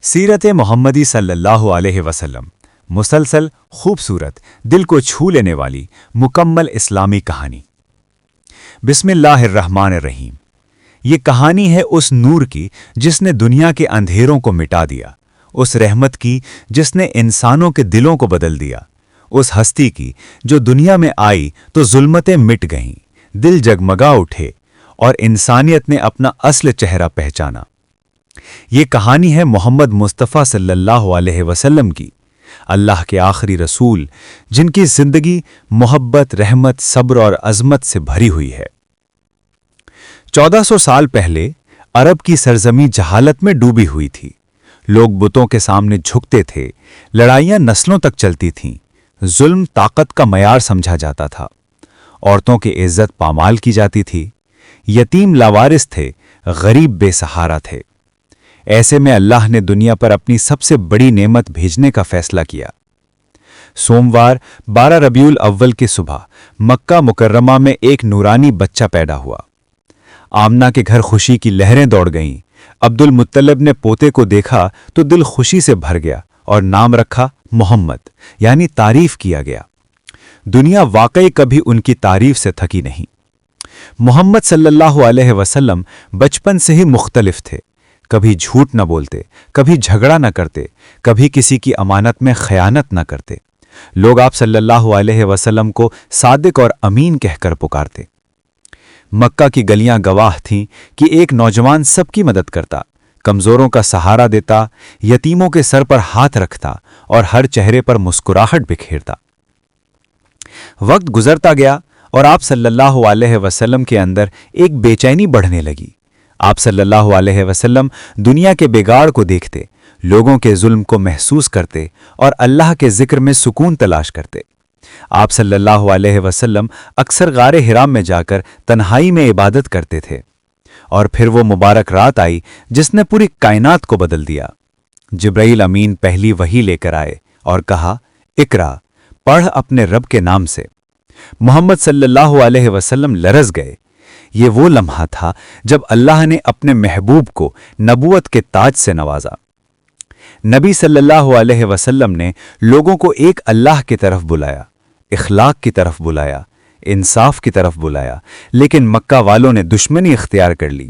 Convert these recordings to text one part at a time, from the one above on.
सीरत मोहम्मदी सल्लल्लाहु अलैहि वसल्लम मुसलसल खूबसूरत दिल को छू लेने वाली मुकम्मल इस्लामी कहानी। बिस्मिल्लाहिर्रहमानिर्रहीम। ये कहानी है उस नूर की जिसने दुनिया के अंधेरों को मिटा दिया, उस रहमत की जिसने इंसानों के दिलों को बदल दिया, उस हस्ती की जो दुनिया में आई तो जुल्मतें मिट गईं, दिल जगमगा उठे और इंसानियत ने अपना असल चेहरा पहचाना। ये कहानी है मोहम्मद मुस्तफ़ा सल्लल्लाहु अलैहि वसल्लम की, अल्लाह के आखिरी रसूल, जिनकी जिंदगी मोहब्बत, रहमत, सब्र और अजमत से भरी हुई है। 1400 साल पहले अरब की सरजमी जहालत में डूबी हुई थी। लोग बुतों के सामने झुकते थे, लड़ाइयां नस्लों तक चलती थीं, जुल्म ताकत का मयार समझा जाता था, औरतों की इज्जत पामाल की जाती थी, यतीम लावारिस थे, गरीब बेसहारा थे। ऐसे में अल्लाह ने दुनिया पर अपनी सबसे बड़ी नेमत भेजने का फैसला किया। सोमवार 12 रबीउल अव्वल की सुबह मक्का मुकर्रमा में एक नूरानी बच्चा पैदा हुआ। आमना के घर खुशी की लहरें दौड़ गईं। अब्दुल मुत्तलिब ने पोते को देखा तो दिल खुशी से भर गया और नाम रखा मोहम्मद, यानी तारीफ किया गया। दुनिया वाकई कभी उनकी तारीफ से थकी नहीं। मोहम्मद सल्लल्लाहु अलैहि वसल्लम बचपन से ही मुख्तलिफ थे। कभी झूठ न बोलते, कभी झगड़ा न करते, कभी किसी की अमानत में खयानत न करते। लोग आप सल्लल्लाहु अलैहि वसल्लम को सादिक और अमीन कहकर पुकारते। मक्का की गलियां गवाह थीं कि एक नौजवान सबकी मदद करता, कमजोरों का सहारा देता, यतीमों के सर पर हाथ रखता और हर चेहरे पर मुस्कुराहट बिखेरता। वक्त गुजरता गया और आप सल्लल्लाहु अलैहि वसल्लम के अंदर एक बेचैनी बढ़ने लगी। आप सल्लल्लाहु अलैहि वसल्लम दुनिया के बिगाड़ को देखते, लोगों के जुल्म को महसूस करते और अल्लाह के जिक्र में सुकून तलाश करते। आप सल्लल्लाहु अलैहि वसल्लम अक्सर गारे हिराम में जाकर तन्हाई में इबादत करते थे। और फिर वो मुबारक रात आई जिसने पूरी कायनात को बदल दिया। जिब्राइल अमीन पहली वही लेकर आए और कहा, इकरा, पढ़ अपने रब के नाम से। मोहम्मद सल्लल्लाहु अलैहि वसल्लम लरज़ गए। ये वो लम्हा था जब अल्लाह ने अपने महबूब को नबूवत के ताज से नवाजा। नबी सल्लल्लाहु अलैहि वसल्लम ने लोगों को एक अल्लाह की तरफ बुलाया, इखलाक की तरफ बुलाया, इंसाफ की तरफ बुलाया, लेकिन मक्का वालों ने दुश्मनी इख्तियार कर ली।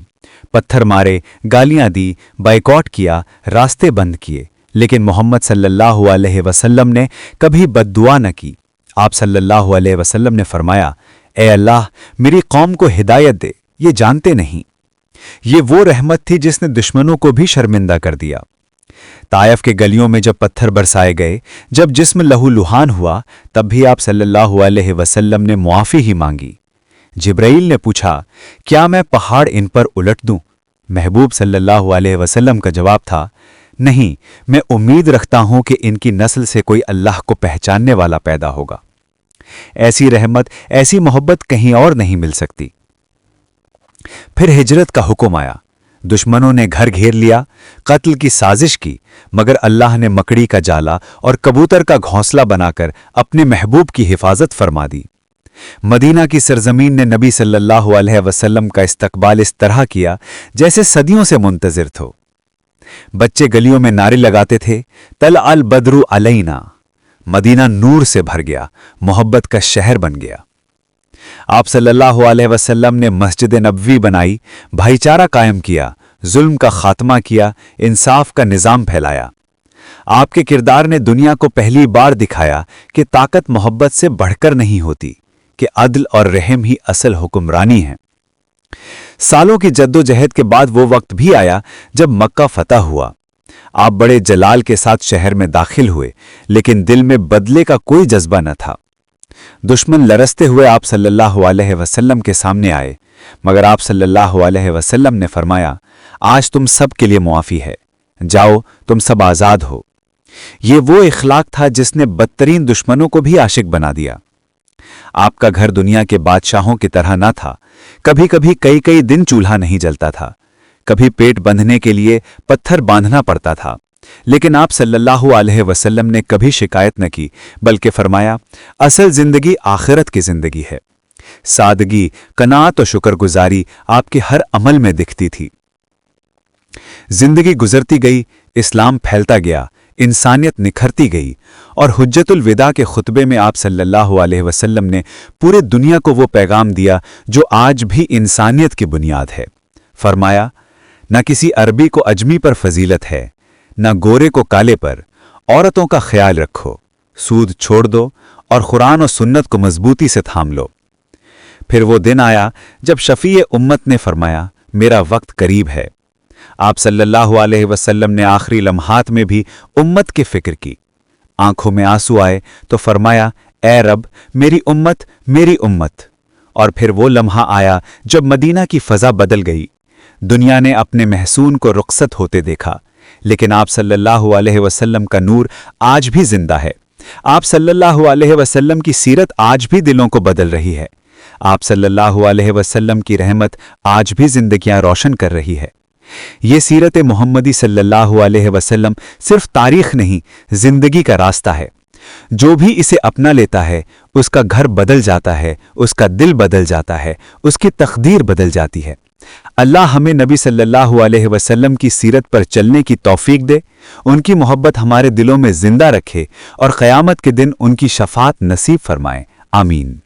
पत्थर मारे, गालियां दी, बाइकॉट किया, रास्ते बंद किए, लेकिन मोहम्मद सल्लल्लाहु अलैहि वसल्लम ने कभी बद्दुआ न की। आप सल्लल्लाहु अलैहि वसल्लम ने फरमाया, ए अल्लाह, मेरी कौम को हिदायत दे, ये जानते नहीं। ये वो रहमत थी जिसने दुश्मनों को भी शर्मिंदा कर दिया। तायफ के गलियों में जब पत्थर बरसाए गए, जब जिस्म लहूलुहान हुआ, तब भी आप सल्लल्लाहु अलैहि वसल्लम ने मुआफ़ी ही मांगी। जिब्राइल ने पूछा, क्या मैं पहाड़ इन पर उलट दूं? महबूब सल्लल्लाहु अलैहि वसल्लम का जवाब था, नहीं, मैं उम्मीद रखता हूं कि इनकी नस्ल से कोई अल्लाह को पहचानने वाला पैदा होगा। ऐसी रहमत, ऐसी मोहब्बत कहीं और नहीं मिल सकती। फिर हिजरत का हुक्म आया। दुश्मनों ने घर घेर लिया, कत्ल की साजिश की, मगर अल्लाह ने मकड़ी का जाला और कबूतर का घोंसला बनाकर अपने महबूब की हिफाजत फरमा दी। मदीना की सरजमीन ने नबी सल्लल्लाहु अलैहि वसल्लम का इस्तकबाल इस तरह किया जैसे सदियों से मुंतजिर थो। बच्चे गलियों में नारे लगाते थे, तल अल बद्रु अलैना। मदीना नूर से भर गया, मोहब्बत का शहर बन गया। आप सल्लल्लाहु अलैहि वसल्लम ने मस्जिद नबवी बनाई, भाईचारा कायम किया, जुल्म का खात्मा किया, इंसाफ का निजाम फैलाया। आपके किरदार ने दुनिया को पहली बार दिखाया कि ताकत मोहब्बत से बढ़कर नहीं होती, कि अदल और रहम ही असल हुक्मरानी है। सालों की जद्दोजहद के बाद वो वक्त भी आया जब मक्का फतह हुआ। आप बड़े जलाल के साथ शहर में दाखिल हुए, लेकिन दिल में बदले का कोई जज्बा न था। दुश्मन लरसते हुए आप सल्लल्लाहु अलैहि वसल्लम के सामने आए, मगर आप सल्लल्लाहु अलैहि वसल्लम ने फरमाया, आज तुम सब के लिए मुआफ़ी है, जाओ, तुम सब आज़ाद हो। ये वो इखलाक था जिसने बदतरीन दुश्मनों को भी आशिक बना दिया। आपका घर दुनिया के बादशाहों की तरह न था। कभी कभी कई कई दिन चूल्हा नहीं जलता था, कभी पेट बंधने के लिए पत्थर बांधना पड़ता था, लेकिन आप सल्लल्लाहु अलैहि वसल्लम ने कभी शिकायत न की, बल्कि फरमाया, असल जिंदगी आखिरत की जिंदगी है। सादगी, कनात और शुक्रगुजारी आपके हर अमल में दिखती थी। जिंदगी गुजरती गई, इस्लाम फैलता गया, इंसानियत निखरती गई और हुज्जतुल विदा के खुतबे में आप सल्लल्लाहु अलैहि वसल्लम ने पूरे दुनिया को वो पैगाम दिया जो आज भी इंसानियत की बुनियाद है। फरमाया, न किसी अरबी को अजमी पर फजीलत है, न गोरे को काले पर। औरतों का ख्याल रखो, सूद छोड़ दो और कुरान और सुन्नत को मजबूती से थाम लो। फिर वो दिन आया जब शफीए उम्मत ने फरमाया, मेरा वक्त करीब है। आप सल्लल्लाहु अलैहि वसल्लम ने आखिरी लम्हात में भी उम्मत की फिक्र की। आंखों में आंसू आए तो फरमाया, ए रब, मेरी उम्मत, मेरी उम्मत। और फिर वो लम्हा आया जब मदीना की फ़ज़ा बदल गई। दुनिया ने अपने महसून को रुखसत होते देखा, लेकिन आप सल्लल्लाहु अलैहि वसल्लम का नूर आज भी जिंदा है। आप सल्लल्लाहु अलैहि वसल्लम की सीरत आज भी दिलों को बदल रही है। आप सल्लल्लाहु अलैहि वसल्लम की रहमत आज भी जिंदगियां रोशन कर रही है। ये सीरत मोहम्मदी सल्लल्लाहु अलैहि वसल्लम सिर्फ तारीख नहीं, जिंदगी का रास्ता है। जो भी इसे अपना लेता है उसका घर बदल जाता है, उसका दिल बदल जाता है, उसकी तकदीर बदल जाती है। अल्लाह हमें नबी सल्लल्लाहु अलैहि वसल्लम की सीरत पर चलने की तौफीक दे, उनकी मोहब्बत हमारे दिलों में जिंदा रखे और क़यामत के दिन उनकी शफात नसीब फरमाए। आमीन।